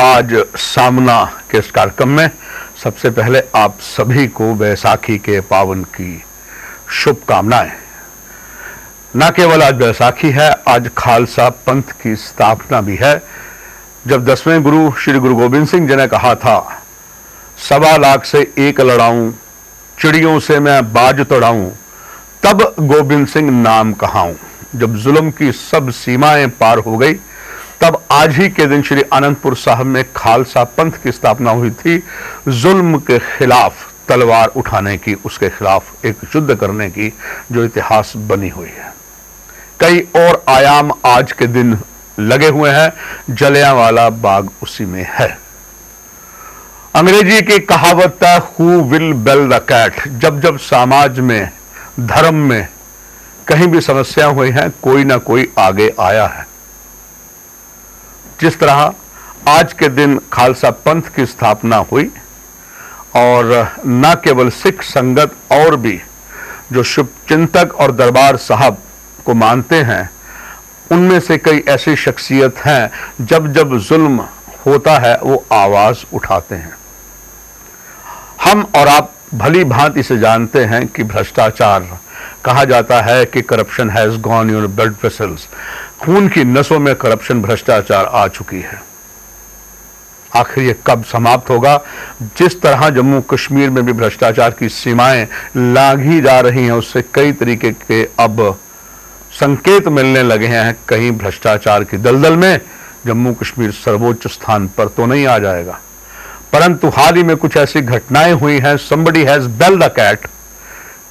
आज सामना के इस कार्यक्रम में सबसे पहले आप सभी को बैसाखी के पावन की शुभकामनाएं। न केवल आज बैसाखी है, आज खालसा पंथ की स्थापना भी है। जब 10वें गुरु श्री गुरु गोबिंद सिंह जी ने कहा था, 1.25 लाख से एक लड़ाऊं, चिड़ियों से मैं बाज तोड़ाऊं, तब गोबिंद सिंह नाम कहाऊं। जब जुल्म की सब सीमाएं पार हो गई, तब आज ही के दिन श्री आनंदपुर साहब में खालसा पंथ की स्थापना हुई थी। जुल्म के खिलाफ तलवार उठाने की, उसके खिलाफ एक युद्ध करने की जो इतिहास बनी हुई है। कई और आयाम आज के दिन लगे हुए हैं, जलियांवाला बाग उसी में है। अंग्रेजी की कहावत है, who will bell the cat. जब जब समाज में, धर्म में कहीं भी समस्या हुई है, कोई ना कोई आगे आया है। जिस तरह आज के दिन खालसा पंथ की स्थापना हुई और न केवल सिख संगत और भी जो शुभचिंतक और दरबार साहब को मानते हैं, उनमें से कई ऐसी शख्सियत हैं जब जब जुल्म होता है वो आवाज उठाते हैं। हम और आप भली भांति से जानते हैं कि भ्रष्टाचार, कहा जाता है कि corruption has gone your blood vessels, खून की नसों में करप्शन, भ्रष्टाचार आ चुकी है। आखिर ये कब समाप्त होगा? जिस तरह जम्मू कश्मीर में भी भ्रष्टाचार की सीमाएं लांघी जा रही हैं, उससे कई तरीके के अब संकेत मिलने लगे हैं। कहीं भ्रष्टाचार की दलदल में जम्मू कश्मीर सर्वोच्च स्थान पर तो नहीं आ जाएगा, परंतु हाल ही में कुछ ऐसी घटनाएं हुई हैं। somebody has belled the cat,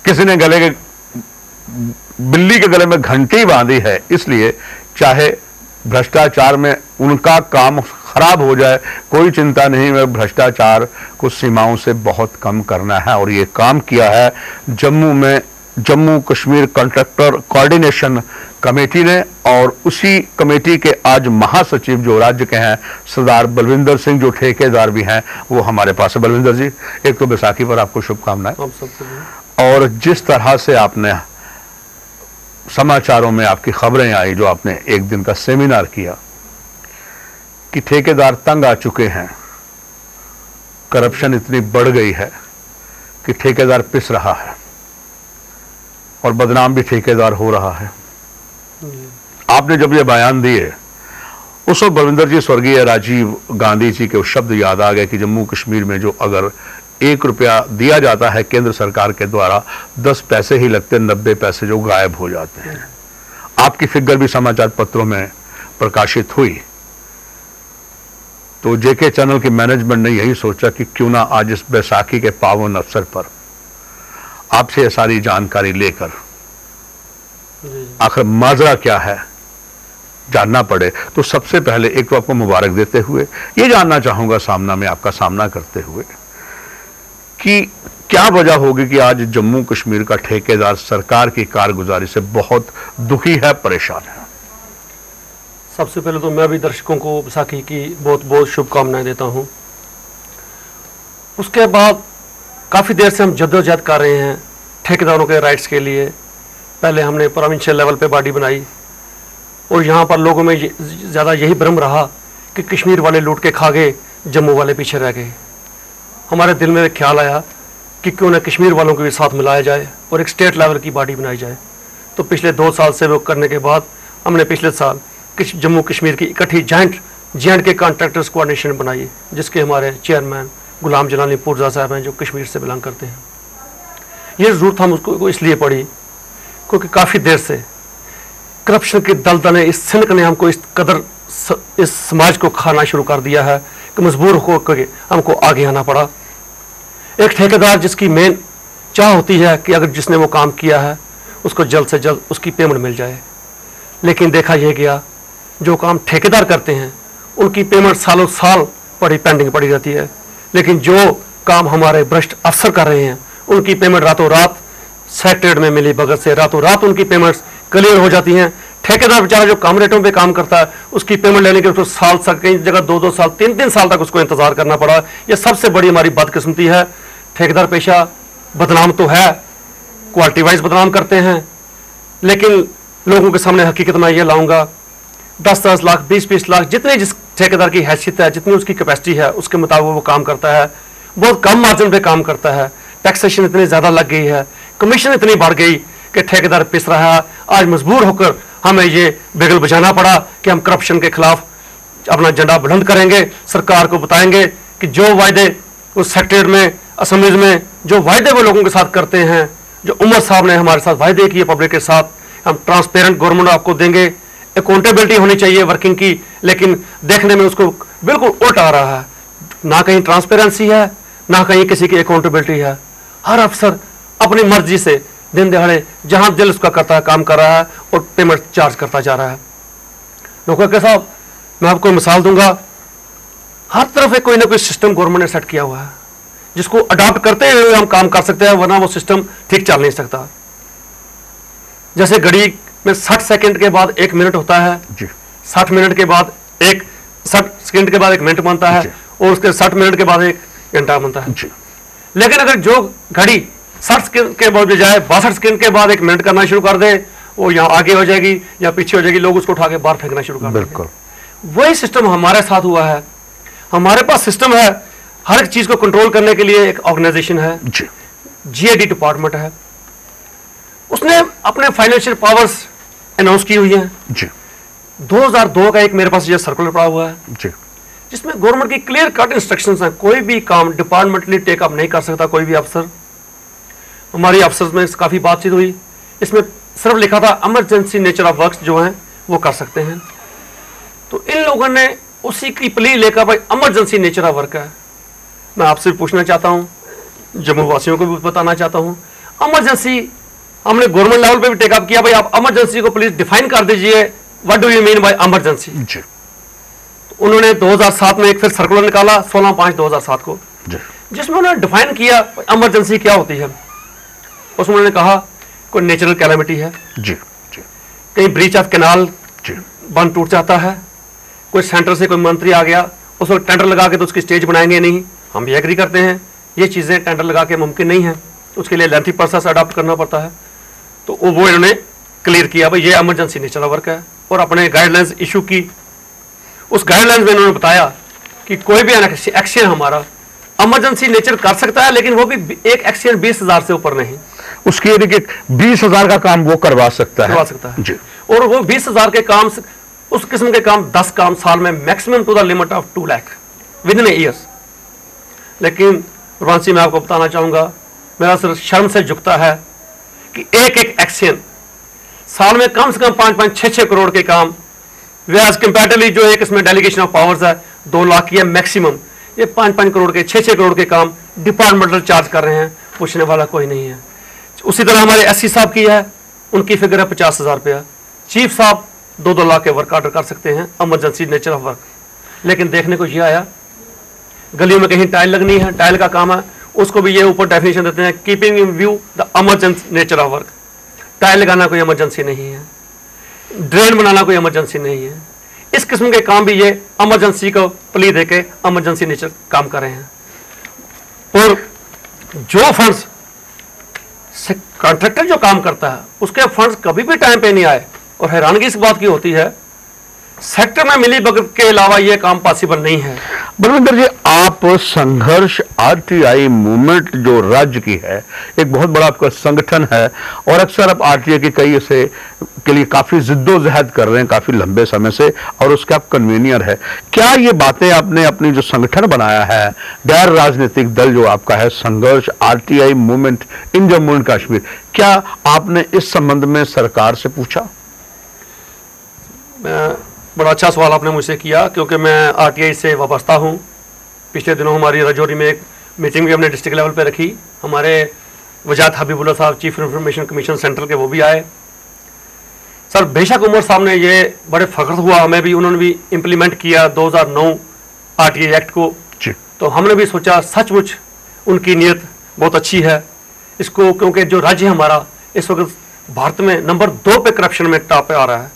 किसी ने बिल्ली के गले में घंटी बांधी है। इसलिए चाहे भ्रष्टाचार में उनका काम खराब हो जाए, कोई चिंता नहीं, मैं भ्रष्टाचार को सीमाओं से बहुत कम करना है। और ये काम किया है जम्मू में Jammu Kashmir contractor coordination committee ने, और उसी कमेटी के आज महासचिव जो राज्य के हैं सरदार बलविंदर सिंह, जो ठेकेदार भी हैं, वो हमारे पास है। बलविंदर जी, एक तो बैसाखी पर आपको शुभकामनाएं। और जिस तरह से आपने समाचारों में आपकी खबरें आई, जो आपने एक दिन का सेमिनार किया कि ठेकेदार तंग आ चुके हैं, करप्शन इतनी बढ़ गई है कि ठेकेदार पिस रहा है और बदनाम भी ठेकेदार हो रहा है। आपने जब ये बयान दिए, उस वक्त बलविंदर जी, स्वर्गीय राजीव गांधी जी के शब्द याद आ गए कि जम्मू कश्मीर में जो अगर 1 रुपया दिया जाता है केंद्र सरकार के द्वारा, 10 पैसे ही लगते, 90 पैसे जो गायब हो जाते हैं। आपकी फिगर भी समाचार पत्रों में प्रकाशित हुई। तो जेके चैनल की मैनेजमेंट ने यही सोचा कि क्यों ना आज इस बैसाखी के पावन अवसर पर आपसे ये सारी जानकारी लेकर आखिर माजरा क्या है जानना पड़े। तो सबसे पहले एक तो आपको मुबारक देते हुए ये जानना चाहूंगा, सामना में आपका सामना करते हुए, कि क्या वजह होगी कि आज जम्मू कश्मीर का ठेकेदार सरकार की कारगुजारी से बहुत दुखी है, परेशान है। सबसे पहले तो मैं भी दर्शकों को बैसाखी की बहुत बहुत शुभकामनाएं देता हूं। उसके बाद काफ़ी देर से हम जद्दोजहद कर रहे हैं ठेकेदारों के राइट्स के लिए। पहले हमने प्रोविंशियल लेवल पे बॉडी बनाई और यहाँ पर लोगों में ज़्यादा यही भ्रम रहा कि कश्मीर वाले लूट के खा गए, जम्मू वाले पीछे रह गए। हमारे दिल में ख्याल आया कि क्यों ना कश्मीर वालों को भी साथ मिलाया जाए और एक स्टेट लेवल की बॉडी बनाई जाए। तो पिछले 2 साल से वो करने के बाद हमने पिछले साल जम्मू कश्मीर की इकट्ठी जॉइंट J&K कॉन्ट्रैक्टर्स कोऑर्डिनेशन बनाई, जिसके हमारे चेयरमैन गुलाम जलानी पुरजा साहब हैं, जो कश्मीर से बिलोंग करते हैं। ये ज़रूरत हम उसको इसलिए पड़ी क्योंकि काफ़ी देर से करप्शन की दलदल ने, इस सिनक ने हमको इस कदर इस समाज को खाना शुरू कर दिया है कि मजबूर होकर हमको आगे आना पड़ा। एक ठेकेदार जिसकी मेन चाह होती है कि अगर जिसने वो काम किया है उसको जल्द से जल्द उसकी पेमेंट मिल जाए, लेकिन देखा यह गया जो काम ठेकेदार करते हैं उनकी पेमेंट सालों साल पेंडिंग पड़ी रहती है, लेकिन जो काम हमारे भ्रष्ट अफसर कर रहे हैं उनकी पेमेंट रातों रात सेक्रेटरीट में मिली भगत से रातों रात उनकी पेमेंट्स क्लियर हो जाती हैं। ठेकेदार बेचारा जो कम रेटों पे काम करता है उसकी पेमेंट लेने के उसको साल तक, कई जगह 2-2 साल 3-3 साल तक उसको इंतजार करना पड़ा। यह सबसे बड़ी हमारी बदकिस्मती है। ठेकेदार पेशा बदनाम तो है, क्वालिटी वाइज बदनाम करते हैं, लेकिन लोगों के सामने हकीकत मैं ये लाऊंगा 10-10 लाख 20-20 लाख जितने जिस ठेकेदार की हैसियत है, जितनी उसकी कैपेसिटी है उसके मुताबिक वो काम करता है, बहुत कम मार्जिन पे काम करता है। टैक्सेशन इतनी ज़्यादा लग गई है, कमीशन इतनी बढ़ गई कि ठेकेदार पिस रहा है। आज मजबूर होकर हमें ये बिगल बजाना पड़ा कि हम करप्शन के खिलाफ अपना झंडा बुलंद करेंगे, सरकार को बताएंगे कि जो वायदे उस सेक्रेटरीट में, असेंबलीज में जो वायदे वो लोगों के साथ करते हैं, जो उमर साहब ने हमारे साथ वायदे किए पब्लिक के साथ, हम ट्रांसपेरेंट गवर्नमेंट आपको देंगे, अकाउंटेबिलिटी होनी चाहिए वर्किंग की, लेकिन देखने में उसको बिल्कुल उल्टा आ रहा है। ना कहीं ट्रांसपेरेंसी है, ना कहीं किसी की अकाउंटेबिलिटी है। हर अफसर अपनी मर्जी से दिन दिहाड़े जहां दिल उसका करता है काम कर रहा है और पेमेंट चार्ज करता जा रहा है। नौकर के साहब, मैं आपको मिसाल दूंगा, हर तरफ कोई ना कोई सिस्टम गवर्नमेंट ने सेट किया हुआ है जिसको अडॉप्ट करते हुए हम काम कर सकते हैं, वरना वो सिस्टम ठीक चल नहीं सकता। जैसे घड़ी में 60 सेकंड के बाद 1 मिनट होता है जी। 60 मिनट के बाद 60 सेकंड के बाद 1 मिनट बनता है और उसके 60 मिनट के बाद 1 घंटा बनता है जी। लेकिन अगर जो घड़ी 60 सेकंड के बाद बजाय 62 सेकंड के बाद 1 मिनट करना शुरू कर दे, वो यहाँ आगे हो जाएगी या पीछे हो जाएगी, लोग उसको उठा के बाहर फेंकना शुरू कर देंगे। वही सिस्टम हमारे साथ हुआ है। हमारे पास सिस्टम है, हर एक चीज को कंट्रोल करने के लिए एक ऑर्गेनाइजेशन है, जीएडी डिपार्टमेंट है, उसने अपने फाइनेंशियल पावर्स अनाउंस की हुई है जी। 2002 का एक मेरे पास ये सर्कुलर पड़ा हुआ है जी, जिसमें गवर्नमेंट की क्लियर कट इंस्ट्रक्शंस हैं। कोई भी काम डिपार्टमेंटली टेकअप नहीं कर सकता कोई भी अफसर। हमारी अफसर्स में काफी बातचीत हुई, इसमें सिर्फ लिखा था इमरजेंसी नेचर ऑफ वर्क्स जो हैं वो कर सकते हैं। तो इन लोगों ने उसी की प्ली लेकर, भाई इमरजेंसी नेचर ऑफ वर्क है। मैं आपसे पूछना चाहता हूं, जम्मू वासियों को भी बताना चाहता हूं, इमरजेंसी हमने गवर्नमेंट लेवल पे भी टेकअप किया, भाई आप इमरजेंसी को प्लीज डिफाइन कर दीजिए, what do you mean by emergency. तो उन्होंने 2007 में एक फिर सर्कुलर निकाला 16/5/2007 को, जिसमें उन्होंने डिफाइन किया इमरजेंसी क्या होती है। उसमें उन्होंने कहा कोई नेचुरल कैलेमिटी है जी, कहीं ब्रीच ऑफ कैनाल बंद टूट जाता है, कोई सेंटर से कोई मंत्री आ गया, उसको टेंडर लगा के तो उसकी स्टेज बनाएंगे नहीं, हम भी एग्री करते हैं ये चीजें टेंडर लगा के मुमकिन नहीं है, उसके लिए लेंथी प्रोसेस अडॉप्ट करना पड़ता है। तो वो इन्होंने क्लियर किया भाई ये इमरजेंसी नेचर ऑफ वर्क है, और अपने गाइडलाइंस इशू की। उस गाइडलाइंस में इन्होंने बताया कि कोई भी एक्शन हमारा इमरजेंसी नेचर कर सकता है, लेकिन वो भी एक एक्शन 20,000 से ऊपर नहीं, उसकी 20,000 का काम वो करवा सकता है जी। और वो 20,000 के काम, उस किस्म के काम 10 काम साल में, maximum to the limit of 2 lakh within years. लेकिन रुवांसी, मैं आपको बताना चाहूंगा, मेरा सिर्फ शर्म से झुकता है कि एक एक एक्शन साल में कम से कम 5-5, 6-6 करोड़ के काम, वेज कंपैरेटिवली जो एक इसमें डेलीगेशन ऑफ पावर्स है 2 लाख की है मैक्सिमम, ये 5-5 करोड़ के 6-6 करोड़ के काम डिपार्टमेंटल चार्ज कर रहे हैं, पूछने वाला कोई नहीं है। उसी तरह हमारे एससी साहब की है, उनकी फिगर है 50,000 रुपया। चीफ साहब 2-2 लाख के वर्क ऑर्डर कर सकते हैं, इमरजेंसी नेचर ऑफ वर्क। लेकिन देखने को ये आया, गलियों में कहीं टाइल लगनी है, टाइल का काम है, उसको भी ये ऊपर डेफिनेशन देते हैं keeping in view the emergency nature of work. Tile लगाना कोई इमरजेंसी नहीं है, ड्रेन बनाना कोई इमरजेंसी नहीं है। इस किस्म के काम भी ये इमरजेंसी को प्ली देके इमरजेंसी नेचर काम कर रहे हैं। और जो फंड्स से कॉन्ट्रैक्टर जो काम करता है उसके फंड्स कभी भी टाइम पे नहीं आए, और हैरानगी इस बात की होती है सेक्टर में मिली भगत के अलावा यह काम पॉसिबल नहीं है। बलविंदर जी, आप संघर्ष आरटीआई मूवमेंट जो राज्य की है, एक बहुत बड़ा आपका संगठन है, और अक्सर आप आरटीआई की कई ऐसे के लिए काफी जिद्दोजहद कर रहे हैं काफी लंबे समय से, और उसके आप कन्वीनियर है। क्या ये बातें आपने अपनी जो संगठन बनाया है, गैर राजनीतिक दल जो आपका है, संघर्ष RTI movement in Jammu and Kashmir, क्या आपने इस संबंध में सरकार से पूछा? बड़ा अच्छा सवाल आपने मुझसे किया, क्योंकि मैं आरटीआई से वाबस्ता हूँ। पिछले दिनों हमारी राजौरी में एक मीटिंग भी हमने डिस्ट्रिक्ट लेवल पे रखी, हमारे वजात हबीबुल्ला साहब चीफ इंफॉर्मेशन कमीशन सेंट्रल के वो भी आए। सर बेशक उमर साहब ने ये बड़े फख्र हुआ, हमें भी, उन्होंने भी इम्प्लीमेंट किया 2009 आरटीआई एक्ट को, तो हमने भी सोचा सचमुच उनकी नीयत बहुत अच्छी है इसको, क्योंकि जो राज्य हमारा इस वक्त भारत में नंबर 2 पे करप्शन में टॉप पे आ रहा है,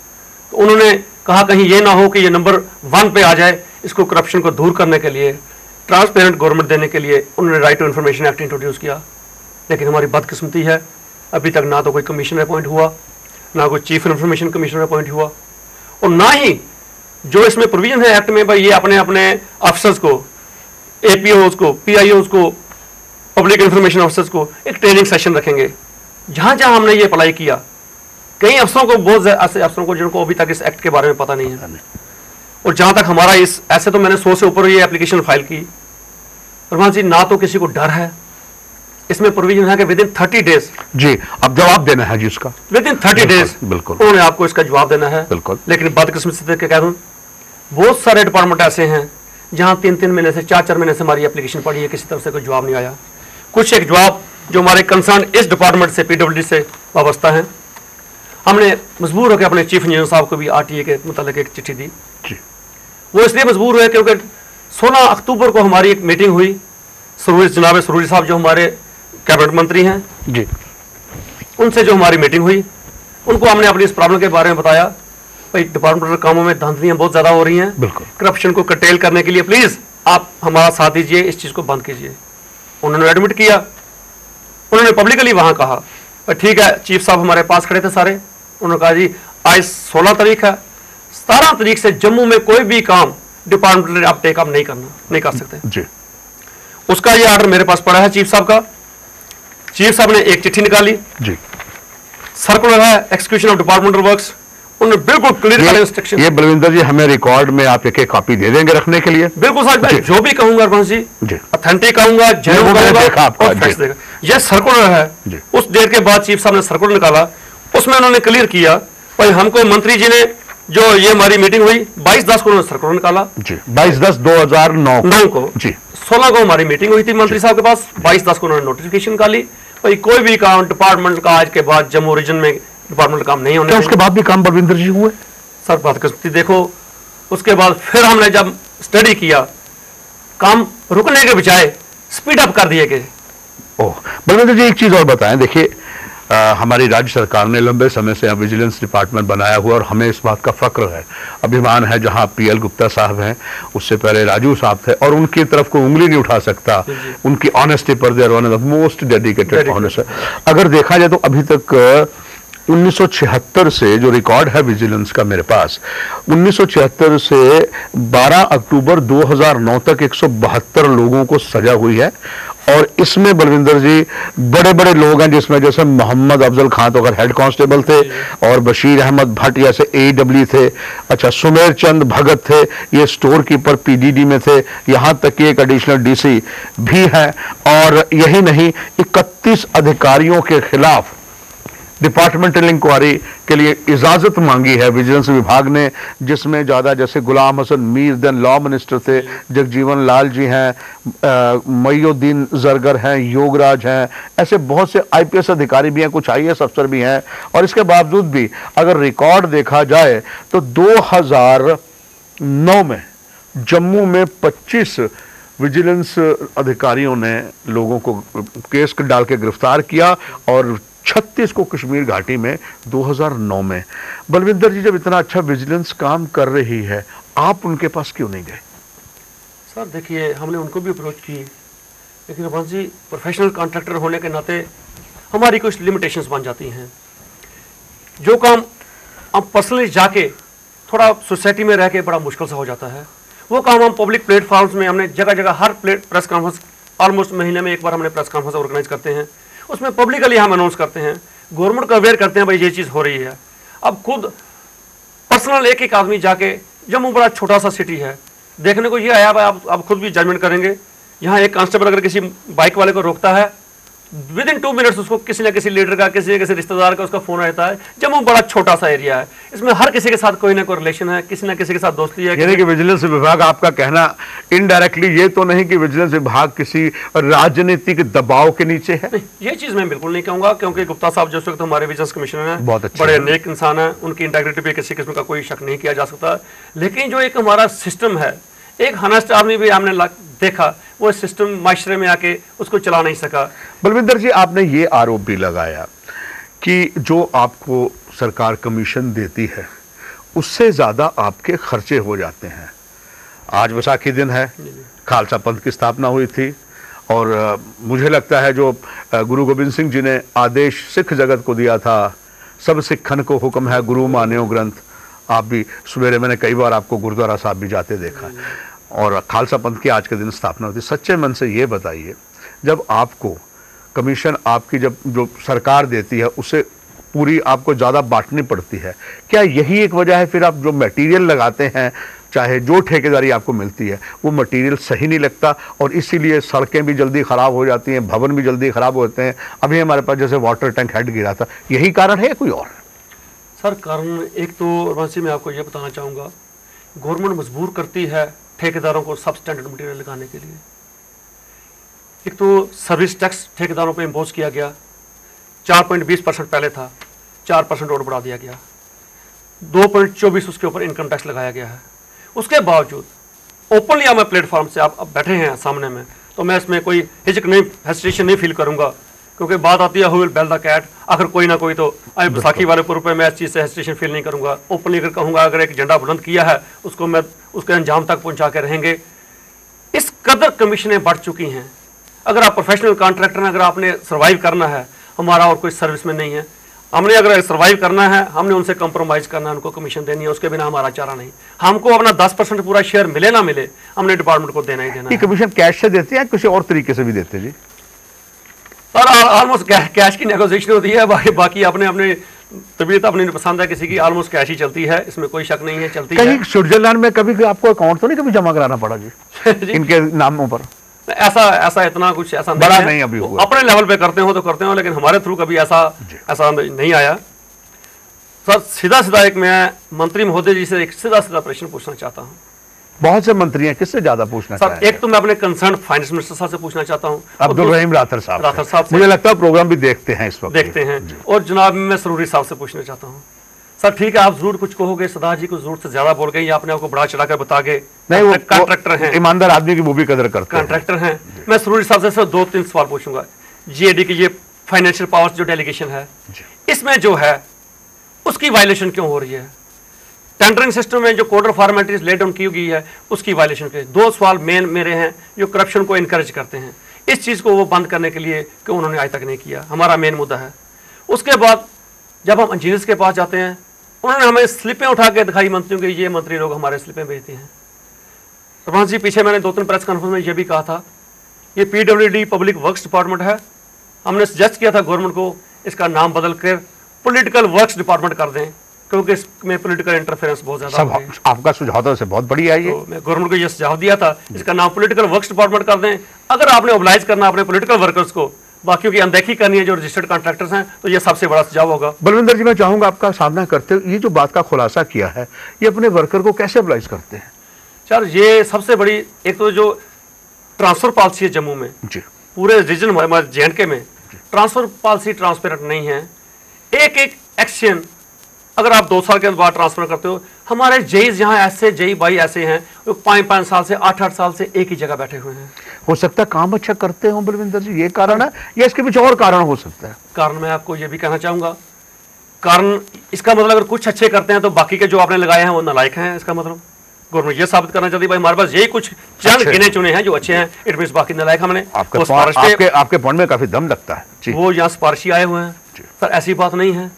तो उन्होंने कहा कहीं ये ना हो कि ये नंबर 1 पे आ जाए। इसको करप्शन को दूर करने के लिए, ट्रांसपेरेंट गवर्नमेंट देने के लिए उन्होंने right to information act introduce किया। लेकिन हमारी बदकिस्मती है, अभी तक ना तो कोई कमीशनर अपॉइंट हुआ, ना कोई चीफ इन्फॉर्मेशन कमीशनर अपॉइंट हुआ, और ना ही जो इसमें प्रोविजन है एक्ट में भाई ये अपने अपने अफसर्स को, एपीओज को, पीआईओज को, पब्लिक इंफॉर्मेशन ऑफिसर्स को एक ट्रेनिंग सेशन रखेंगे। जहां जहां हमने ये अप्लाई किया, कई अफसरों को, बहुत ऐसे अफसरों को जिनको अभी तक इस एक्ट के बारे में पता नहीं है, और जहां तक हमारा इस, ऐसे तो मैंने 100 से ऊपर ये एप्लीकेशन फाइल की, प्रधान जी ना तो किसी को डर है, इसमें प्रोविजन है कि विद इन 30 डेज जी अब जवाब देना है जी उसका, विद इन 30 डेज बिल्कुल उन्होंने आपको इसका जवाब देना है। बिल्कुल। लेकिन बदकिस्मती से कह दूं, बहुत सारे डिपार्टमेंट ऐसे हैं जहां 3-3 महीने से, 4-4 महीने से हमारी एप्लीकेशन पड़ी है, किसी तरफ से कोई जवाब नहीं आया। कुछ एक जवाब जो हमारे कंसर्न इस डिपार्टमेंट से, पीडब्ल्यूडी से वाबस्ता है, हमने मजबूर होकर अपने चीफ इंजीनियर साहब को भी आरटीए के मुतालिक एक चिट्ठी दी जी। वो इसलिए मजबूर हुए क्योंकि 16 अक्टूबर को हमारी एक मीटिंग हुई, जनाब सरूरी साहब जो हमारे कैबिनेट मंत्री हैं जी, उनसे जो हमारी मीटिंग हुई, उनको हमने अपनी इस प्रॉब्लम के बारे में बताया, भाई डिपार्टमेंटल कामों में धांधलियां बहुत ज्यादा हो रही हैं, बिल्कुल करप्शन को कटेल करने के लिए प्लीज आप हमारा साथ दीजिए, इस चीज को बंद कीजिए। उन्होंने एडमिट किया, उन्होंने पब्लिकली वहां कहा ठीक है, चीफ साहब हमारे पास खड़े थे सारे, उन्होंने कहा जी आज 16 तारीख है, 17 तारीख से जम्मू में कोई भी काम डिपार्टमेंट आप टेकअप नहीं कर सकते जी। उसका ये ऑर्डर मेरे पास पड़ा है चीफ साहब का। चीफ साहब ने एक चिट्ठी निकाली जी, सर्कुलर है एक्सक्यूशन ऑफ डिपार्टमेंटल वर्क्स, उन्होंने बिल्कुल क्लियर इंस्ट्रक्शन। ये बलविंदर जी हमें रिकॉर्ड में आप एक कॉपी दे देंगे रखने के लिए? बिल्कुल सर, मैं जो भी कहूंगा रघुवंश जी ऑथेंटिक कहूंगा, जेन्युइन कहूंगा और फैक्ट्स देगा। ये सर्कुलर है, उस डेट के बाद चीफ साहब ने सर्कुलर निकाला, उसमें उन्होंने क्लियर किया भाई हमको मंत्री जी ने, जो ये हमारी मीटिंग हुई 22/10 को उन्होंने सर्कुलर निकाला जी, 22/10/2009 को जी, 16 को हमारी मीटिंग हुई थी मंत्री साहब के पास, 22/10 को उन्होंने नोटिफिकेशन निकाली भाई कोई भी काम डिपार्टमेंट का आज के बाद जम्मू रीजन में डिपार्टमेंट काम नहीं होने। उसके बाद भी काम बलविंदर जी हुए सर? बात करती देखो, उसके बाद फिर हमने जब स्टडी किया, काम रुकने के बजाय स्पीड अप कर दिए गए। ओह बलविंदर जी, एक चीज और बताएं, देखिए हमारी राज्य सरकार ने लंबे समय से विजिलेंस डिपार्टमेंट बनाया हुआ और हमें इस बात का फक्र है, अभिमान है, जहां पीएल गुप्ता साहब हैं, उससे पहले राजू साहब थे, और उनकी तरफ को उंगली नहीं उठा सकता, उनकी ऑनेस्टी पर they are one of the most dedicated honest. अगर देखा जाए तो अभी तक 1976 से जो रिकॉर्ड है विजिलेंस का मेरे पास, 1976 से 12 अक्टूबर 2009 तक 172 लोगों को सजा हुई है, और इसमें बलविंदर जी बड़े बड़े लोग हैं, जिसमें जैसे मोहम्मद अफजल खान तो अगर हेड कांस्टेबल थे, और बशीर अहमद भट्ट जैसे एडब्ल्यू थे, अच्छा सुमेर चंद भगत थे, ये स्टोर कीपर पीडीडी में थे, यहां तक कि एक एडिशनल डीसी भी है, और यही नहीं 31 अधिकारियों के खिलाफ डिपार्टमेंटल इंक्वायरी के लिए इजाजत मांगी है विजिलेंस विभाग ने, जिसमें ज्यादा जैसे Ghulam Hassan Mir then law minister थे, जगजीवन लाल जी हैं, मईउद्दीन जरगर हैं, योगराज हैं, ऐसे बहुत से आईपीएस अधिकारी भी हैं, कुछ आईएएस अफसर भी हैं, और इसके बावजूद भी अगर रिकॉर्ड देखा जाए तो 2009 में जम्मू में 25 विजिलेंस अधिकारियों ने लोगों को केस डाल के गिरफ्तार किया, और 36 को कश्मीर घाटी में 2009 में। बलविंदर जी, जब इतना अच्छा विजिलेंस काम कर रही है, आप उनके पास क्यों नहीं गए? सर देखिए, हमने उनको भी अप्रोच की, लेकिन रघुवंश जी प्रोफेशनल कॉन्ट्रैक्टर होने के नाते हमारी कुछ लिमिटेशंस बन जाती हैं। जो काम अब पर्सनली जाके थोड़ा सोसाइटी में रह के बड़ा मुश्किल सा हो जाता है, वो काम हम पब्लिक प्लेटफॉर्म्स में, हमने जगह जगह हर प्रेस कॉन्फ्रेंस, ऑलमोस्ट महीने में एक बार हमने प्रेस कॉन्फ्रेंस ऑर्गेनाइज करते हैं, उसमें पब्लिकली हम अनाउंस करते हैं, गवर्नमेंट को अवेयर करते हैं भाई ये चीज़ हो रही है। अब खुद पर्सनल एक एक आदमी जाके, जम्मू बड़ा छोटा सा सिटी है, देखने को ये आया भाई, आप खुद भी जजमेंट करेंगे, यहाँ एक कांस्टेबल अगर किसी बाइक वाले को रोकता है, विद इन 2 मिनट्स उसको किसी न किसी लीडर का, किसी न किसी रिश्तेदार का उसका फोन रहता है। जम्मू बड़ा छोटा सा एरिया है, इसमें हर किसी के साथ कोई ना कोई रिलेशन है, किसी न किसी के साथ दोस्ती है। यानी कि विजिलेंस विभाग, आपका कहना इनडायरेक्टली ये तो नहीं कि विजिलेंस विभाग किसी राजनीतिक दबाव के नीचे है? नहीं, ये चीज मैं बिल्कुल नहीं कहूंगा, क्योंकि गुप्ता साहब जो वक्त हमारे विजिलेंस कमिश्नर हैं, बहुत अच्छे, बड़े नेक इंसान हैं, उनकी इंटेग्रिटी पे किसी किस्म का कोई शक नहीं किया जा सकता। लेकिन जो एक हमारा सिस्टम है, एक हॉनेस्ट आदमी भी हमने देखा, वो सिस्टम माशरे में आके उसको चला नहीं सका। बलविंदर जी, आपने ये आरोप भी लगाया कि जो आपको सरकार कमीशन देती है उससे ज्यादा आपके खर्चे हो जाते हैं। आज वैसाखी दिन है, खालसा पंथ की स्थापना हुई थी, और मुझे लगता है जो गुरु गोबिंद सिंह जी ने आदेश सिख जगत को दिया था, सब सिखन को हुक्म है गुरु मान्यो ग्रंथ, आप भी सवेरे, मैंने कई बार आपको गुरुद्वारा साहब भी जाते देखा है, और खालसा पंथ की आज के दिन स्थापना होती है। सच्चे मन से ये बताइए, जब आपको कमीशन आपकी जब जो सरकार देती है उससे पूरी आपको ज़्यादा बांटनी पड़ती है, क्या यही एक वजह है फिर आप जो मटेरियल लगाते हैं, चाहे जो ठेकेदारी आपको मिलती है, वो मटेरियल सही नहीं लगता और इसीलिए सड़कें भी जल्दी ख़राब हो जाती हैं, भवन भी जल्दी ख़राब होते हैं? अभी हमारे पास जैसे वाटर टैंक हेड गिरा था, यही कारण है या कोई और? सर कारण एक तो रांची में आपको ये बताना चाहूँगा, गवर्नमेंट मजबूर करती है ठेकेदारों को सब स्टैंडर्ड मटेरियल लगाने के लिए। एक तो सर्विस टैक्स ठेकेदारों पर इम्पोज किया गया, 4.20% पहले था, 4% और बढ़ा दिया गया, 2.24 उसके ऊपर इनकम टैक्स लगाया गया है। उसके बावजूद ओपनली आप प्लेटफॉर्म से आप बैठे हैं सामने में, तो मैं इसमें कोई हिचक नहीं, हेजिटेशन नहीं फील करूंगा, क्योंकि बात आती है who will bell the cat, अगर कोई ना कोई तो बैसाखी वाले पुर पे मैं इस चीज़ से हेजिटेशन फील नहीं करूंगा। ओपनली अगर कहूँगा, अगर एक झंडा बुलंद किया है उसको मैं उसके अंजाम तक पहुँचा के रहेंगे। इस कदर कमीशनें बढ़ चुकी हैं। अगर आप प्रोफेशनल कॉन्ट्रैक्टर हैं, अगर आपने सर्वाइव करना है, हमारा और कोई सर्विस में नहीं है, हमने अगर सर्वाइव करना है, हमने उनसे कंप्रोमाइज करना है, उनको कमीशन देनी है, उसके बिना हमारा चारा नहीं। हमको अपना 10% पूरा शेयर मिले ना मिले, हमने डिपार्टमेंट को देना ही देना है। कमीशन कैश से देते हैं, किसी और तरीके से भी देते हैं? जी और ऑलमोस्ट कैश की नेगोशिएशन होती है, बाकी अपने अपने तबीयत अपनी पसंद है किसी की, ऑलमोस्ट कैश ही चलती है, इसमें कोई शक नहीं है, चलती है। कहीं स्विट्जरलैंड में कभी आपको अकाउंट तो नहीं कभी जमा कराना पड़ा जी इनके नामों पर? ऐसा इतना कुछ ऐसा बड़ा नहीं अभी हुआ। अपने लेवल पे करते हो तो करते हो, लेकिन हमारे थ्रू कभी ऐसा नहीं आया। सर सीधा एक मैं मंत्री महोदय जी से एक सीधा प्रश्न पूछना चाहता हूँ। बहुत से मंत्री हैं, किससे ज्यादा पूछना सर? एक तो मैं अपने कंसर्न फाइनेंस मिनिस्टर साहब से पूछना चाहता हूँ, अब्दुल रहीम राठौर साहब। मुझे लगता है प्रोग्राम भी देखते हैं इस वक्त, देखते हैं। और जनाब मैं सरूरी साहब से पूछना चाहता हूँ। सर ठीक है, आप जरूर कुछ कहोगे, सरदार जी को जरूरत से ज्यादा बोल गए, आपने आपको बड़ा चढ़ा कर बता गए। नहीं, वो कॉन्ट्रैक्टर हैं, ईमानदार आदमी की वो भी कदर करते हैं, कॉन्ट्रैक्टर हैं। मैं सरूरी साहब से 2-3 सवाल पूछूंगा। जीएडी की ये फाइनेंशियल पावर्स जो डेलीगेशन है, इसमें जो है उसकी वायलेशन क्यों हो रही है? टेंडरिंग सिस्टम में जो code of formalities let down की गई है उसकी वायलेशन के 2 सवाल मेन मेरे हैं जो करप्शन को इनकरेज करते हैं। इस चीज़ को वो बंद करने के लिए क्यों उन्होंने आज तक नहीं किया, हमारा मेन मुद्दा है। उसके बाद जब हम इंजीनियर्स के पास जाते हैं, उन्होंने हमें स्लिपें उठा के दिखाई मंत्रियों की, ये मंत्री लोग हमारे स्लिपें भेजते हैं। सरपंच जी पीछे मैंने 2-3 प्रेस कॉन्फ्रेंस में ये भी कहा था, ये PWD पब्लिक वर्क्स डिपार्टमेंट है, हमने सजेस्ट किया था गवर्नमेंट को इसका नाम बदल कर पॉलिटिकल वर्क्स डिपार्टमेंट कर दें, क्योंकि इसमें पॉलिटिकल इंटरफेरेंस बहुत ज्यादा है। आपका सुझाव तो बहुत बढ़िया है। तो मैं गवर्नमेंट को ये सुझाव दिया था, इसका नाम पॉलिटिकल वर्क्स डिपार्टमेंट कर दें। अगर आपने मोबिलाइज करना अपने पॉलिटिकल वर्कर्स को, बाकियों की अनदेखी करनी है जो रजिस्टर्ड कॉन्ट्रैक्टर्स हैं, तो ये सबसे बड़ा सुझाव होगा। बलविंदर जी, मैं चाहूंगा आपका सामना करते हुए ये जो बात का खुलासा किया है, ये अपने वर्कर को कैसे मोबिलाइज करते हैं? सर ये सबसे बड़ी एक तो जो ट्रांसफर पॉलिसी है जम्मू में, जी पूरे रीजन हमारे JNK में ट्रांसफर पॉलिसी ट्रांसपेरेंट नहीं है। एक एक्शन अगर आप 2 साल के बाद ट्रांसफर करते हो, हमारे जेईज यहाँ ऐसे जेई भाई ऐसे हैं जो 5-5 साल से 8-8 साल से एक ही जगह बैठे हुए हैं। हो सकता है काम अच्छा करते हो बलविंदर जी, ये कारण है या इसके पीछे और कारण हो सकता है? कारण मैं आपको ये भी कहना चाहूंगा, कारण इसका मतलब अगर कुछ अच्छे करते हैं तो बाकी के जो आपने लगाए हैं वो नालायक हैं, इसका मतलब गवर्नमेंट ये साबित करना चाहती है भाई हमारे पास यही कुछ चंद गिने चुने हैं जो अच्छे हैं, इट मींस बाकी नालायक हमने। आपके पॉइंट में काफी दम लगता है। वो यहाँ सिफारिशी आए हुए हैं सर, ऐसी बात नहीं है।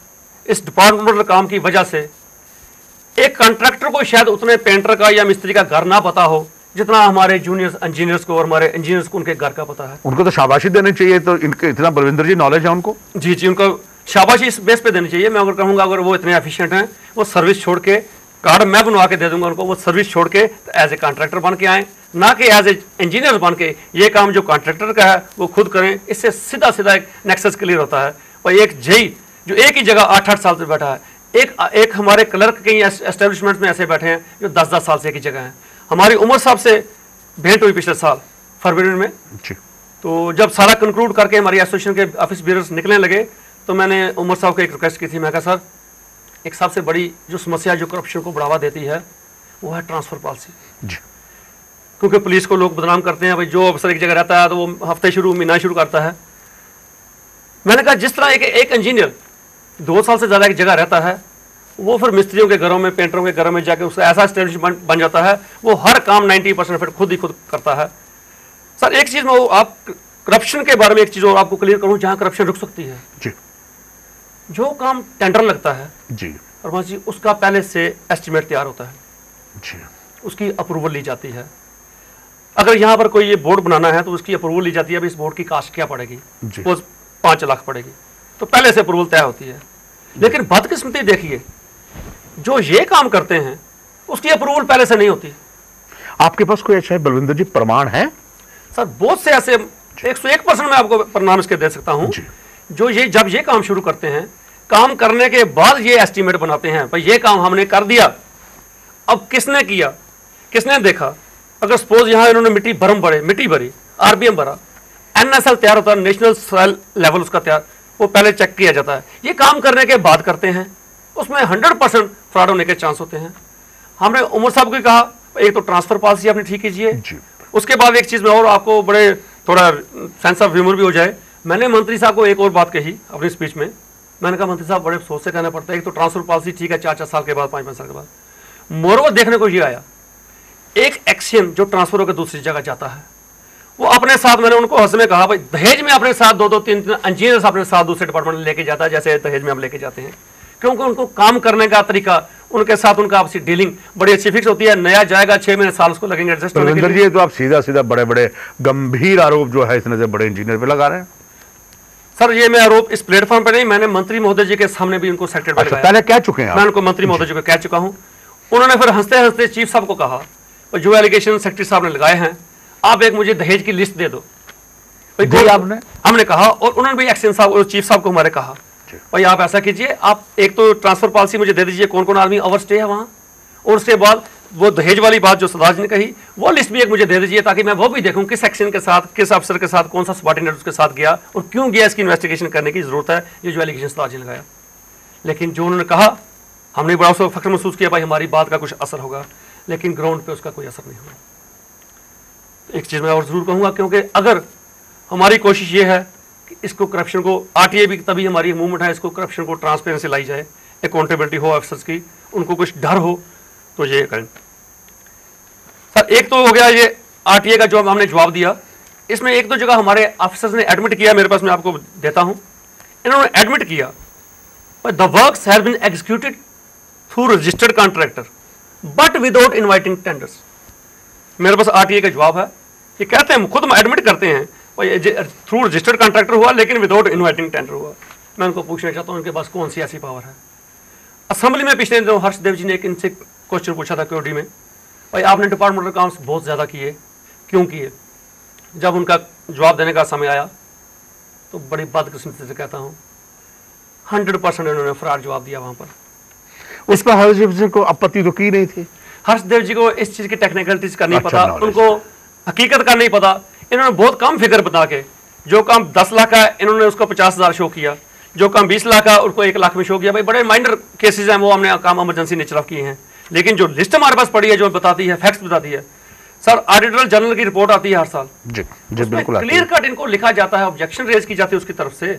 इस डिपार्टमेंटल काम की वजह से एक कॉन्ट्रैक्टर को शायद उतने पेंटर का या मिस्त्री का घर ना पता हो जितना हमारे जूनियर इंजीनियर्स को और हमारे इंजीनियर्स को उनके घर का पता है। उनको तो शाबाशी देनी चाहिए, तो इनके इतना बलविंदर जी नॉलेज है उनको। जी उनको शाबाशी इस बेस पे देनी चाहिए। मैं अगर कहूँगा अगर वो इतने एफिशिएंट हैं, वो सर्विस छोड़ के, कार्ड मैं बनवा के दे दूंगा उनको, वो सर्विस छोड़ के एज ए कॉन्ट्रैक्टर बन के आए, ना कि एज ए इंजीनियर बन के ये काम जो कॉन्ट्रैक्टर का है वो खुद करें। इससे सीधा एक नेक्सस क्लियर होता है। और एक जेई जो एक ही जगह 8-8 साल से बैठा है, एक हमारे क्लर्क कई एस्टेब्लिशमेंट में ऐसे बैठे हैं जो 10-10 साल से एक ही जगह हैं। हमारी उमर साहब से भेंट हुई पिछले साल फरवरी में, तो जब सारा कंक्लूड करके हमारी एसोसिएशन के ऑफिस बियरर्स निकलने लगे तो मैंने उमर साहब को एक रिक्वेस्ट की थी। मैं कहा सर एक सबसे बड़ी जो समस्या जो करप्शन को बढ़ावा देती है वो है ट्रांसफर पॉलिसी, क्योंकि पुलिस को लोग बदनाम करते हैं भाई जो अफसर एक जगह रहता है तो वो हफ्ते शुरू महीना शुरू करता है। मैंने कहा जिस तरह एक इंजीनियर 2 साल से ज़्यादा एक जगह रहता है, वो फिर मिस्त्रियों के घरों में, पेंटरों के घरों में जाके उसका ऐसा एस्टेब्लिशमेंट बन जाता है, वो हर काम 90% फिर खुद करता है। सर एक चीज़ मैं आप करप्शन के बारे में एक चीज़ और आपको क्लियर करूँ जहाँ करप्शन रुक सकती है। जी जो काम टेंडर लगता है जी परमाश जी उसका पहले से एस्टिमेट तैयार होता है, जी, उसकी अप्रूवल ली जाती है। अगर यहाँ पर कोई ये बोर्ड बनाना है तो उसकी अप्रूवल ली जाती है, अब इस बोर्ड की कास्ट क्या पड़ेगी, वो 5 लाख पड़ेगी, तो पहले से अप्रूवल तय होती है। लेकिन बदकिस्मती देखिए, जो ये काम करते हैं उसकी अप्रूवल पहले से नहीं होती। आपके पास कोई अच्छा बलविंदर जी प्रमाण है? सर बहुत से ऐसे 101% मैं आपको प्रमाण इसके दे सकता हूं, जो ये जब ये काम शुरू करते हैं, काम करने के बाद ये एस्टीमेट बनाते हैं, भाई ये काम हमने कर दिया, अब किसने किया, किसने देखा। अगर सपोज यहां इन्होंने मिट्टी भरी, आरबीएम भरा, एनएसएल तैयार होता है, नेशनल सॉइल लेवल उसका तैयार, वो पहले चेक किया जाता है। ये काम करने के बाद करते हैं, उसमें 100% फ्रॉड होने के चांस होते हैं। हमने उमर साहब को कहा, एक तो ट्रांसफर पॉलिसी आपने ठीक कीजिए, उसके बाद एक चीज में और आपको बड़े थोड़ा सेंस ऑफ ह्यूमर भी हो जाए, मैंने मंत्री साहब को एक और बात कही अपनी स्पीच में। मैंने कहा मंत्री साहब बड़े अफसोस से कहना पड़ता है, एक तो ट्रांसफर पॉलिसी ठीक है 4-4 साल के बाद, 5-5 साल के बाद, मोरवा देखने को ये आया, एक एक्शन जो ट्रांसफर होकर दूसरी जगह जाता है, वो अपने साथ, मैंने उनको हंस में कहा भाई दहेज में अपने साथ 2-2, 3-3 इंजीनियर्स अपने साथ दूसरे डिपार्टमेंट में लेके जाता है, जैसे दहेज में हम लेके जाते हैं, क्योंकि उनको काम करने का तरीका, उनके साथ उनका आपसी डीलिंग बड़ी अच्छी फिक्स होती है। नया जाएगा 6 महीने साल उसको लगेंगे एडजस्ट होने के लिए। तो आप सीधा सीधा बड़े बड़े गंभीर आरोप जो है इतने से बड़े इंजीनियर पे लगा रहे हैं। सर ये मैं आरोप इस प्लेटफॉर्म पे नहीं, मैंने मंत्री महोदय जी के सामने भी उनको सेक्रेटरी पे लगाया। पहले कह चुके हैं, मैं उनको मंत्री महोदय जी को कह चुका हूं। उन्होंने फिर हंसते हंसते चीफ साहब को कहा, जो एलिगेशन सेक्रेटरी साहब ने लगाए हैं, आप एक मुझे दहेज की लिस्ट दे दो। आपने हमने कहा, और उन्होंने भी एक्शन साहब चीफ साहब को हमारे कहा, भाई आप ऐसा कीजिए, आप एक तो ट्रांसफर पॉलिसी मुझे दे दीजिए, कौन कौन आदमी ओवर स्टे है वहां, और उसके बाद वो दहेज वाली बात जो सरदार जी ने कही, वो लिस्ट भी एक मुझे दे दीजिए, ताकि मैं वो भी देखूं किस सेक्शन के साथ, किस अफसर के साथ, कौन सा सबॉर्डिनेट उसके साथ गया और क्यों गया, इसकी इन्वेस्टिगेशन करने की जरूरत है, ये जो एलिगेशन सरदार जी ने लगाया। लेकिन जो उन्होंने कहा, हमने बड़ा उसको फख्र महसूस किया, भाई हमारी बात का कुछ असर होगा, लेकिन ग्राउंड पे उसका कोई असर नहीं हुआ। एक चीज मैं और जरूर कहूंगा, क्योंकि अगर हमारी कोशिश ये है कि इसको करप्शन को, आरटीआई भी तभी हमारी मूवमेंट है, इसको करप्शन को ट्रांसपेरेंसी लाई जाए, अकाउंटेबिलिटी हो अफसर्स की, उनको कुछ डर हो, तो ये करें। सर एक तो हो गया ये आरटीआई का जो हमने जवाब दिया, इसमें एक दो जगह हमारे अफसर्स ने एडमिट किया, मेरे पास मैं आपको देता हूं, इन्होंने एडमिट किया, the works have been executed through registered contractor but without inviting tenders. मेरे पास आरटीआई का जवाब है, ये कहते हैं, खुद एडमिट करते हैं, थ्रू रजिस्टर्ड कॉन्ट्रैक्टर हुआ लेकिन विदाउट इनवाइटिंग टेंडर हुआ। मैं उनको पूछना चाहता हूं उनके पास कौन सी ऐसी पावर है। असेंबली में पिछले दिनों हर्षदेव जी ने एक इनसे क्वेश्चन पूछा था क्यूडी में, भाई आपने डिपार्टमेंटल काम्स बहुत ज़्यादा किए, क्यों किए? जब उनका जवाब देने का समय आया तो बड़ी बदकिस्मती से कहता हूँ 100% उन्होंने फ्रॉड जवाब दिया वहाँ पर। उस पर हर्षदेव जी को आपत्ति तो की नहीं थी। हर्षदेव जी को इस चीज़ की टेक्निकलिटीज का नहीं पता, उनको हकीकत का नहीं पता। इन्होंने बहुत कम फिगर बता के, जो काम 10 लाख का इन्होंने उसको 50,000 शो किया, जो काम 20 लाख का उसको 1 लाख में शो किया। भाई बड़े माइनर केसेस हैं, वो हमने काम इमरजेंसी नेचर ऑफ किए हैं, लेकिन जो लिस्ट हमारे पास पड़ी है, जो बताती है, फैक्ट्स बताती है, सर ऑडिटर जनरल की रिपोर्ट आती है हर साल, जी बिल्कुल क्लियर कट इनको लिखा जाता है, ऑब्जेक्शन रेज की जाती है उसकी तरफ से,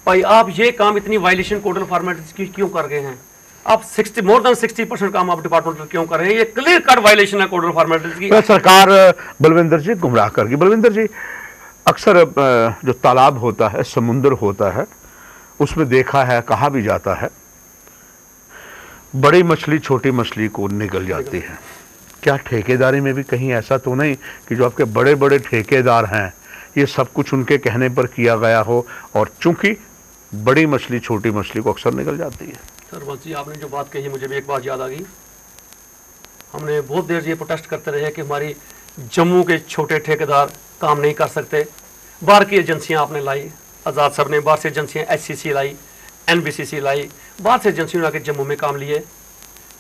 भाई आप ये काम इतनी वायलेशन कोड फॉर्मेलिटीज की क्यों कर गए हैं, आप मोर देन 60% काम आप डिपार्टमेंट क्यों कर रहे हैं, ये क्लियर कट वायलेशन है कोड फॉर्मेलिटीज की। सरकार बलविंदर जी गुमराह कर गई। बलविंदर जी, अक्सर जो तालाब होता है, समुंदर होता है, उसमें देखा है, कहा भी जाता है, बड़ी मछली छोटी मछली को निगल जाती है। क्या ठेकेदारी में भी कहीं ऐसा तो नहीं कि जो आपके बड़े बड़े ठेकेदार हैं, ये सब कुछ उनके कहने पर किया गया हो, और चूंकि बड़ी मछली छोटी मछली को अक्सर निगल जाती है? सर बस जी, आपने जो बात कही मुझे भी एक बात याद आ गई। हमने बहुत देर ये प्रोटेस्ट करते रहे कि हमारी जम्मू के छोटे ठेकेदार काम नहीं कर सकते, बाहर की एजेंसियां आपने लाई, आज़ाद साहब ने बाहर से एजेंसियां HCC लाई, NBCC लाई, बाहर से एजेंसियों ने आके जम्मू में काम लिए।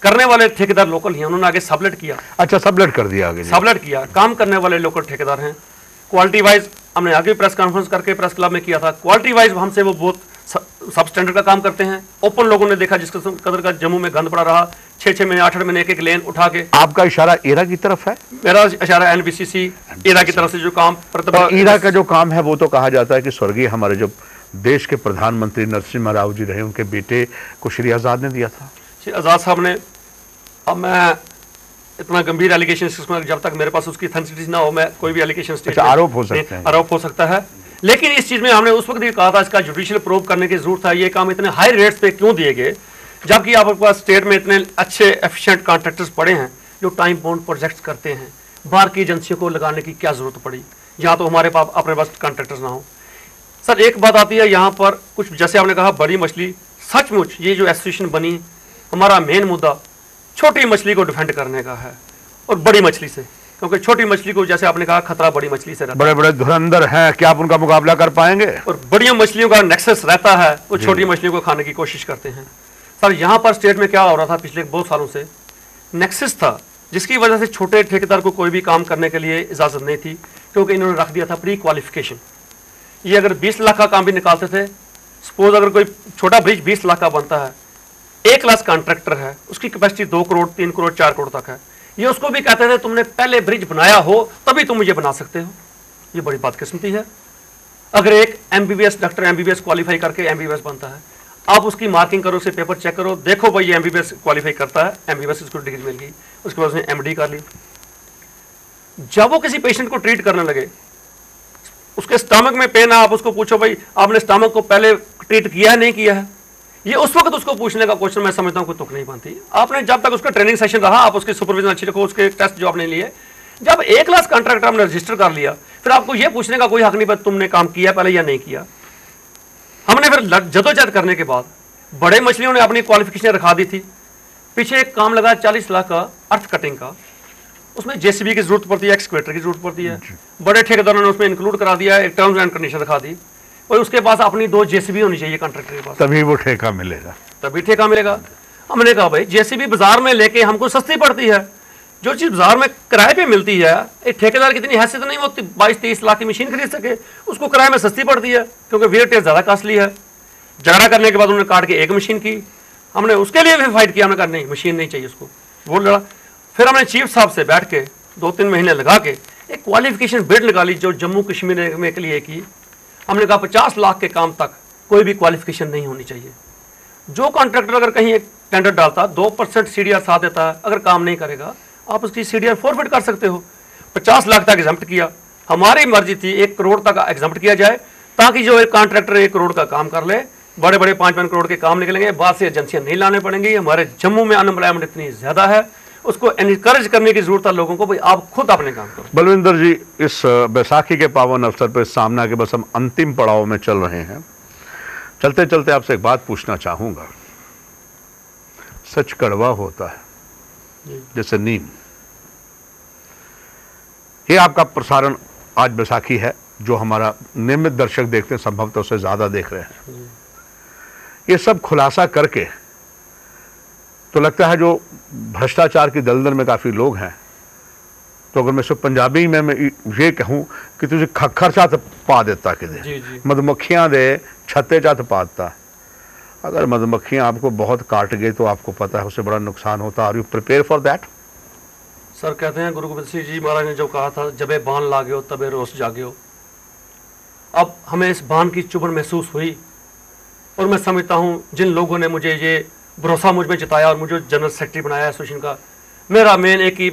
करने वाले ठेकेदार लोकल ही हैं, उन्होंने आगे सबलेट किया। अच्छा, सबलेट कर दिया आगे? सबलेट किया, काम करने वाले लोकल ठेकेदार हैं। क्वालिटी वाइज हमने आगे प्रेस कॉन्फ्रेंस करके प्रेस क्लब में किया था, क्वालिटी वाइज हमसे वो बहुत सब स्टैंडर्ड का काम करते हैं। ओपन लोगों ने देखा जिस कदर का जम्मू में गंद पड़ा रहा, 6-6 महीने 8-8 महीने एक लेन उठा के। आपका इशारा ईरा की तरफ है? मेरा इशारा NBCC ईरा की तरफ से जो काम ईरा का जो काम है, वो तो कहा जाता है कि स्वर्गीय हमारे जो देश के प्रधानमंत्री नरसिम्हा राव जी रहे, उनके बेटे को श्री आजाद ने दिया था। श्री आजाद साहब ने, अब इतना गंभीर एलिगेशन, जब तक मेरे पास उसकी ऑथेंटिसिटी ना हो, मैं कोई भी एलिगेशन आरोप हो सकते हैं, आरोप हो सकता है। लेकिन इस चीज में हमने उस वक्त भी कहा था, इसका जुडिशियल प्रूव करने की जरूरत है। ये काम इतने हाई रेट्स पे क्यों दिए गए, जबकि आपके पास स्टेट में इतने अच्छे एफिशिएंट कॉन्ट्रैक्टर्स पड़े हैं जो टाइम बाउंड प्रोजेक्ट्स करते हैं, बाहर की एजेंसियों को लगाने की क्या जरूरत पड़ी, यहाँ तो हमारे पास अपने पास कॉन्ट्रैक्टर्स ना हो। सर एक बात आती है यहाँ पर कुछ, जैसे आपने कहा बड़ी मछली, सचमुच ये जो एसोसिएशन बनी, हमारा मेन मुद्दा छोटी मछली को डिफेंड करने का है और बड़ी मछली से, क्योंकि छोटी मछली को जैसे आपने कहा खतरा बड़ी मछली से रहता है। बड़े बड़े धुरंधर हैं, क्या आप उनका मुकाबला कर पाएंगे? और बड़ी मछलियों का नेक्सस रहता है, वो छोटी मछलियों को खाने की कोशिश करते हैं। सर यहाँ पर स्टेट में क्या हो रहा था पिछले बहुत सालों से, नेक्सस था जिसकी वजह से छोटे ठेकेदार को कोई भी काम करने के लिए इजाज़त नहीं थी, क्योंकि इन्होंने रख दिया था प्री क्वालिफिकेशन। ये अगर 20 लाख का काम भी निकालते थे, सपोज अगर कोई छोटा ब्रिज 20 लाख का बनता है, एक क्लास कॉन्ट्रैक्टर है, उसकी कैपेसिटी 2 करोड़ 3 करोड़ 4 करोड़ तक है, ये उसको भी कहते थे तुमने पहले ब्रिज बनाया हो तभी तुम मुझे बना सकते हो। ये बड़ी बदकिस्मती है। अगर एक एमबीबीएस डॉक्टर एमबीबीएस क्वालिफाई करके एमबीबीएस बनता है, आप उसकी मार्किंग करो, उसे पेपर चेक करो, देखो भाई ये एमबीबीएस क्वालिफाई करता है, एमबीबीएस उसको डिग्री मिल गई, उसके बाद उसने एमडी कर ली। जब वो किसी पेशेंट को ट्रीट करने लगे, उसके स्टमक में पेन है, आप उसको पूछो भाई आपने स्टमक को पहले ट्रीट किया है नहीं किया है, ये उस वक्त उसको पूछने का क्वेश्चन मैं समझता हूं कोई तुक नहीं बनती। आपने जब तक उसका ट्रेनिंग सेशन रहा, आप उसके सुपरविजन अच्छी रखो, उसके टेस्ट जो आपने लिए, जब एक क्लास कॉन्ट्रैक्टर आपने रजिस्टर कर लिया, फिर आपको यह पूछने का कोई हक नहीं पर तुमने काम किया पहले या नहीं किया। हमने फिर जदोजहद करने के बाद बड़े मछलियों ने अपनी क्वालिफिकेशन रखा दी थी। पीछे एक काम लगा 40 लाख का अर्थ कटिंग का, उसमें जेसीबी की जरूरत पड़ती है, एक्सकवेटर की जरूरत पड़ती है, बड़े ठेकेदारों ने उसमें इंक्लूड करा दिया, एक टर्म्स एंड कंडीशन रखा दी, और उसके पास अपनी 2 जेसीबी होनी चाहिए कॉन्ट्रैक्टर के पास, तभी वो ठेका मिलेगा, तभी ठेका मिलेगा। हमने कहा भाई जेसीबी बाजार में लेके हमको सस्ती पड़ती है, जो चीज बाजार में किराए पे मिलती है, एक ठेकेदार की इतनी हैसियत नहीं होती 22-23 लाख की मशीन खरीद सके, उसको किराए में सस्ती पड़ती है क्योंकि वेयर टेस्ट ज्यादा कॉस्टली है। झगड़ा करने के बाद उन्होंने काट के एक मशीन की, हमने उसके लिए भी फाइट किया, हमने कहा नहीं मशीन नहीं चाहिए उसको, वो लड़ा। फिर हमने चीफ साहब से बैठ के 2-3 महीने लगा के एक क्वालिफिकेशन बिड निकाली जो जम्मू कश्मीर में के लिए की। हमने कहा 50 लाख के काम तक कोई भी क्वालिफिकेशन नहीं होनी चाहिए। जो कॉन्ट्रैक्टर अगर कहीं एक टेंडर डालता 2% सीडीआर साथ देता है, अगर काम नहीं करेगा आप उसकी सीडीआर फॉरवर्ड कर सकते हो। 50 लाख तक एग्जम्प्ट किया, हमारी मर्जी थी 1 करोड़ तक एग्जम्प्ट किया जाए, ताकि जो एक कॉन्ट्रैक्टर 1 करोड़ का काम कर ले, बड़े बड़े 5-5 करोड़ के काम निकलेंगे, बाहर से एजेंसियां नहीं लाने पड़ेंगी। हमारे जम्मू में अनएम्प्लॉयमेंट इतनी ज्यादा है, उसको एनकरेज करने की जरूरत है लोगों को, भाई आप खुद अपने काम करो। बलविंदर जी, इस बैसाखी के पावन अवसर पर सामना के बस हम अंतिम पड़ाव में चल रहे हैं। चलते चलते आपसे एक बात पूछना चाहूंगा। सच कड़वा होता है जैसे नीम। ये आपका प्रसारण आज बैसाखी है, जो हमारा नियमित दर्शक देखते हैं, संभवतः उससे ज्यादा देख रहे हैं। ये सब खुलासा करके तो लगता है जो भ्रष्टाचार की दलदल में काफी लोग हैं, तो अगर मैं सिर्फ पंजाबी में मैं ये कहूं कि तुझे खर्चा तो पा देता कि दे मधुमक्खियां दे छत्ते चात पाता। अगर मधुमक्खियां आपको बहुत काट गई तो आपको पता है उससे बड़ा नुकसान होता है। Are you prepare for that? Sir कहते हैं गुरु गोबिंद सिंह जी महाराज ने जो कहा था, जबे बान लागे हो तबे रोस जागे हो। अब हमें इस बान की चुभन महसूस हुई, और मैं समझता हूं जिन लोगों ने मुझे ये भरोसा मुझ में जताया और मुझे जनरल सेक्रेटरी बनाया एसोसिएशन का, मेरा मेन एक ही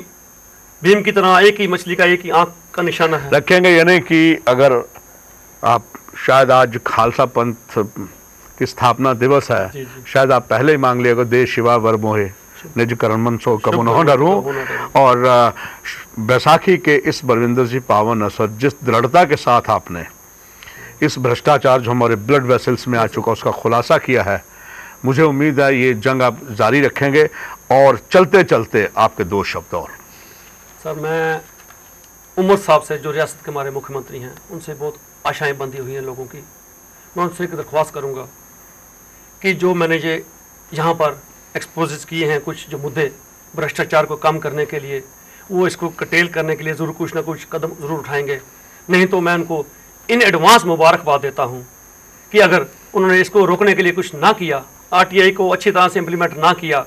भीम की तरह एक ही मछली का एक ही आंख का निशाना है। रखेंगे यानी कि अगर आप शायद आज खालसा पंथ की स्थापना दिवस है, शायद आप पहले ही मांग लिया देश शिवा वर मोहे निज कर्मन सो कबुन डरूं। और बैसाखी के इस बलविंदर जी पावन अवसर जिस दृढ़ता के साथ आपने इस भ्रष्टाचार जो हमारे ब्लड वेसल्स में आ चुका उसका खुलासा किया है, मुझे उम्मीद है ये जंग आप जारी रखेंगे। और चलते चलते आपके 2 शब्द और। सर मैं उमर साहब से, जो रियासत के हमारे मुख्यमंत्री हैं, उनसे बहुत आशाएं बंधी हुई हैं लोगों की। मैं उनसे एक दरख्वास्त करूंगा कि जो मैंने ये यहाँ पर एक्सपोज किए हैं कुछ जो मुद्दे भ्रष्टाचार को कम करने के लिए, वो इसको कटेल करने के लिए ज़रूर कुछ ना कुछ कदम ज़रूर उठाएंगे। नहीं तो मैं उनको इन एडवांस मुबारकबाद देता हूँ कि अगर उन्होंने इसको रोकने के लिए कुछ ना किया, आरटीआई को अच्छी तरह से इम्प्लीमेंट ना किया,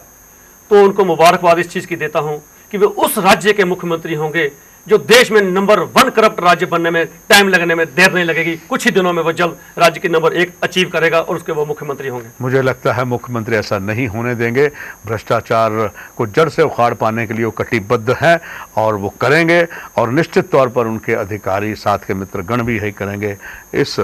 तो उनको मुबारकबाद इस चीज़ की देता हूं कि वे उस राज्य के मुख्यमंत्री होंगे जो देश में नंबर 1 करप्ट राज्य बनने में टाइम लगने में देर नहीं लगेगी। कुछ ही दिनों में वो जल्द राज्य की नंबर 1 अचीव करेगा और उसके वो मुख्यमंत्री होंगे। मुझे लगता है मुख्यमंत्री ऐसा नहीं होने देंगे। भ्रष्टाचार को जड़ से उखाड़ पाने के लिए वो कटिबद्ध हैं और वो करेंगे, और निश्चित तौर पर उनके अधिकारी साथ के मित्रगण भी यही करेंगे। इस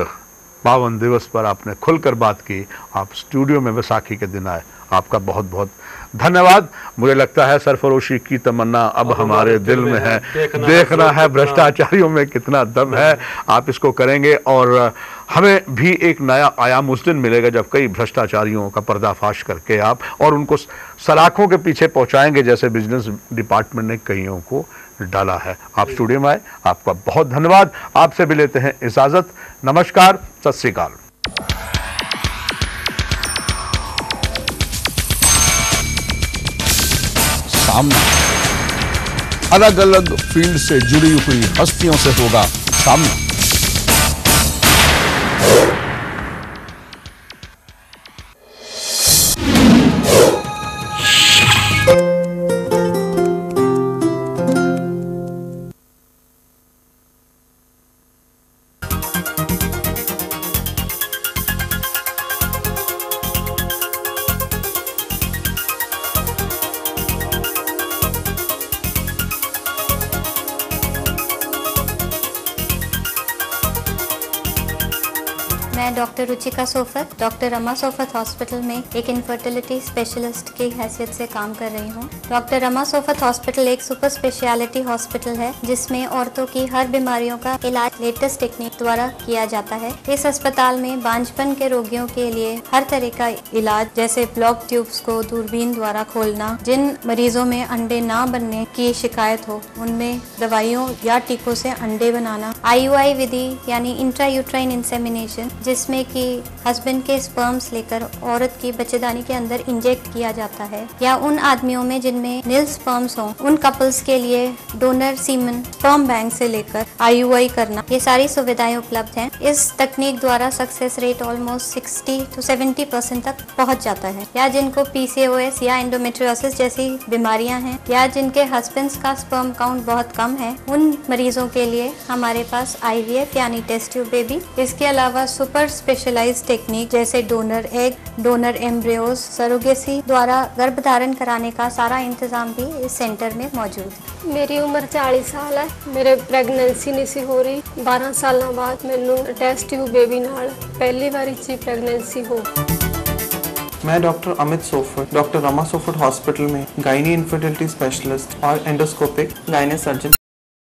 पावन दिवस पर आपने खुलकर बात की, आप स्टूडियो में बैसाखी के दिन आए, आपका बहुत बहुत धन्यवाद। मुझे लगता है सरफरोशी की तमन्ना अब हमारे दिल में है, देखना है भ्रष्टाचारियों में कितना दम है। आप इसको करेंगे और हमें भी एक नया आयाम उस दिन मिलेगा जब कई भ्रष्टाचारियों का पर्दाफाश करके आप और उनको सलाखों के पीछे पहुंचाएंगे, जैसे बिजनेस डिपार्टमेंट ने कईयों को डाला है। आप स्टूडियो में आए, आपका बहुत धन्यवाद। आपसे भी लेते हैं इजाजत। नमस्कार, सत श्री अकाल। सामना अलग अलग फील्ड से जुड़ी हुई हस्तियों से होगा सामना। मैं doctor Ruchika Sofat, doctor Rama Sofat hospital में एक इनफर्टिलिटी स्पेशलिस्ट की हैसियत से काम कर रही हूँ। डॉक्टर रमा सोफत हॉस्पिटल एक सुपर स्पेशलिटी हॉस्पिटल है जिसमें औरतों की हर बीमारियों का इलाज लेटेस्ट टेक्निक द्वारा किया जाता है। इस अस्पताल में बांझपन के रोगियों के लिए हर तरह का इलाज, जैसे ब्लॉक ट्यूब्स को दूरबीन द्वारा खोलना, जिन मरीजों में अंडे ना बनने की शिकायत हो उनमें दवाइयों या टीकों से अंडे बनाना, IUI विधि यानी इंट्रायूट्राइन इंसेमिनेशन, जिसमें कि हस्बैंड के स्पर्म्स लेकर औरत की बच्चेदानी के अंदर इंजेक्ट किया जाता है, या उन आदमियों में जिनमें नील स्पर्म्स हों उन कपल्स के लिए डोनर सीमन स्पर्म बैंक से लेकर IUI करना, ये सारी सुविधाएं उपलब्ध हैं। इस तकनीक द्वारा सक्सेस रेट ऑलमोस्ट 60 to 70% तक पहुंच जाता है। या जिनको PCOS या एंडोमेट्रियोसिस जैसी बीमारियां हैं, या जिनके हस्बैंड्स का स्पर्म काउंट बहुत कम है, उन मरीजों के लिए हमारे पास IVF यानी टेस्ट ट्यूब बेबी, इसके अलावा सुपर स्पेशलाइज्ड टेक्निक जैसे donor egg, donor embryos, surrogacy द्वारा गर्भधारण कराने का सारा इंतजाम भी इस सेंटर में मौजूद है। मेरी उम्र 40 साल है। मेरे प्रेगनेंसी नहीं सी हो रही। 12 साल बाद मैनू टेस्ट ट्यूब बेबी नाल पहली बारी ची प्रेगनेंसी हो। मैं doctor Amit Sofat, doctor Rama Sofat hospital में गायनी इनफर्टिलिटी स्पेशलिस्ट और एंडोस्कोपिक गायने सर्जन